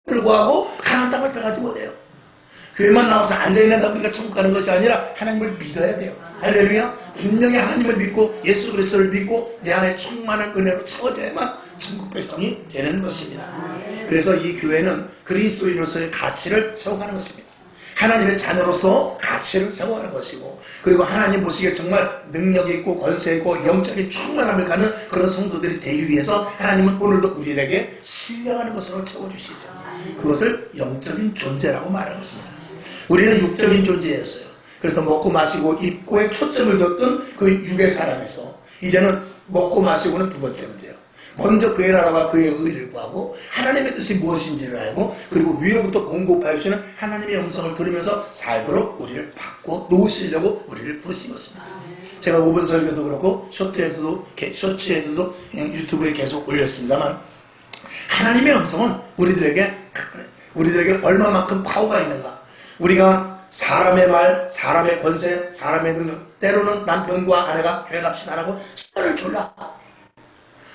불구하고 가나안 땅을 들어가지 못해요. 교회만 나와서 앉아있는다 보니까 천국 가는 것이 아니라 하나님을 믿어야 돼요. 할렐루야. 분명히 하나님을 믿고 예수 그리스도를 믿고 내 안에 충만한 은혜로 채워져야만 천국 백성이 되는 것입니다. 그래서 이 교회는 그리스도인으로서의 가치를 세워가는 것입니다. 하나님의 자녀로서 가치를 세워가는 것이고, 그리고 하나님 보시기에 정말 능력이 있고 권세 있고 영적인 충만함을 가는 그런 성도들이 되기 위해서 하나님은 오늘도 우리에게 신령하는 것으로 채워주시죠. 그것을 영적인 존재라고 말하는 것입니다. 우리는 육적인 존재였어요. 그래서 먹고 마시고 입고에 초점을 뒀던 그 육의 사람에서 이제는 먹고 마시고는 두 번째 문제예요. 먼저 그의 나라와 그의 의를 구하고 하나님의 뜻이 무엇인지를 알고, 그리고 위로부터 공급하여 주시는 하나님의 음성을 들으면서 살도록 우리를 바꿔 놓으시려고 우리를 부르신 것입니다. 제가 5분 설교도 그렇고 쇼츠에서도 그냥 유튜브에 계속 올렸습니다만, 하나님의 음성은 우리들에게 얼마만큼 파워가 있는가. 우리가 사람의 말, 사람의 권세, 사람의 능력, 때로는 남편과 아내가 교회 갑시다라고 썰을 졸라.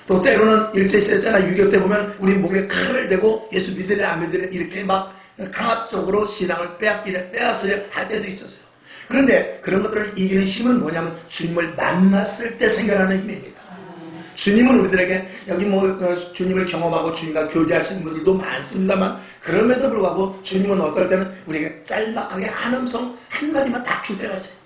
또 때로는 일제시대 때나 6.25 때 보면 우리 목에 칼을 대고 예수 믿으려 안 믿으려 이렇게 막 강압적으로 신앙을 빼앗으려 할 때도 있었어요. 그런데 그런 것들을 이기는 힘은 뭐냐면 주님을 만났을 때 생겨나는 힘입니다. 주님은 우리들에게 여기 주님을 경험하고 주님과 교제하시는 분들도 많습니다만, 그럼에도 불구하고 주님은 어떨 때는 우리에게 짤막하게 한 음성 한마디만 딱 줄 때가 있어요.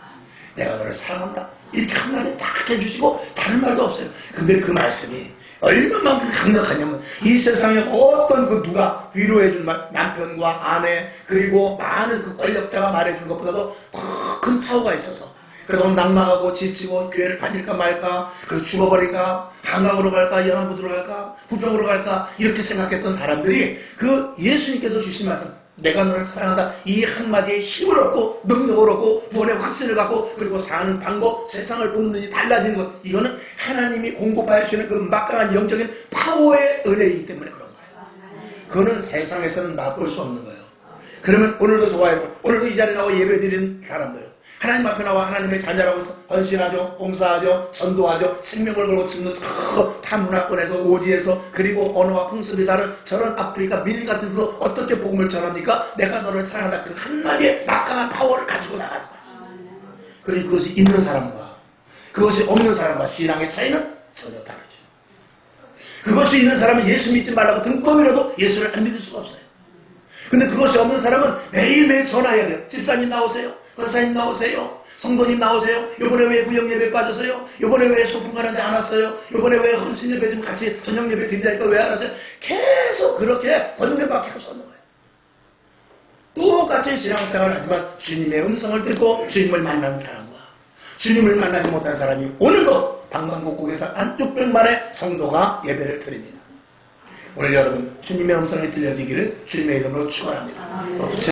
내가 너를 사랑한다. 이렇게 한마디 딱 해주시고 다른 말도 없어요. 근데 그 말씀이 얼마만큼 강력하냐면, 이 세상에 어떤 누가 위로해줄 말, 남편과 아내 그리고 많은 그 권력자가 말해준 것보다도 더 큰 파워가 있어서, 그동안 낙망하고 지치고 교회를 다닐까 말까, 그리고 죽어버릴까, 한강으로 갈까, 연안부두로 갈까, 부평으로 갈까 이렇게 생각했던 사람들이 그 예수님께서 주신 말씀, 내가 너를 사랑한다, 이 한마디에 힘을 얻고 능력을 얻고 구원의 확신을 갖고, 그리고 사는 방법, 세상을 보는 눈이 달라지는 것, 이거는 하나님이 공급하여 주는 그 막강한 영적인 파워의 은혜이기 때문에 그런 거예요. 그거는 세상에서는 맛볼 수 없는 거예요. 그러면 오늘도 좋아요. 오늘도 이 자리에 나와 예배드리는 사람들, 하나님 앞에 나와 하나님의 자녀라고 해서 헌신하죠, 봉사하죠, 전도하죠, 생명을 걸고 지금 타 문화권에서 오지에서, 그리고 언어와 풍습이 다른 저런 아프리카 밀리 같은 데서 어떻게 복음을 전합니까? 내가 너를 사랑한다. 그 한마디의 막강한 파워를 가지고 나가는 거야. 그러니 그것이 있는 사람과 그것이 없는 사람과 신앙의 차이는 전혀 다르죠. 그것이 있는 사람은 예수 믿지 말라고 등떠밀어도 예수를 안 믿을 수가 없어요. 근데 그것이 없는 사람은 매일매일 전화해야 돼요. 집사님 나오세요, 권사님 나오세요, 성도님 나오세요, 요번에 왜 구역예배 빠졌어요, 요번에 왜 소풍 가는데 안 왔어요, 요번에 왜 헌신예배 좀 같이 저녁예배 드리자니까 왜 안 왔어요. 계속 그렇게 권면밖에 할 수 없는 거예요. 똑같이 신앙생활을 하지만 주님의 음성을 듣고 주님을 만나는 사람과 주님을 만나지 못한 사람이 오늘도 방방곡곡에서 한 600만의 성도가 예배를 드립니다. 오늘 여러분 주님의 음성이 들려지기를 주님의 이름으로 축원합니다.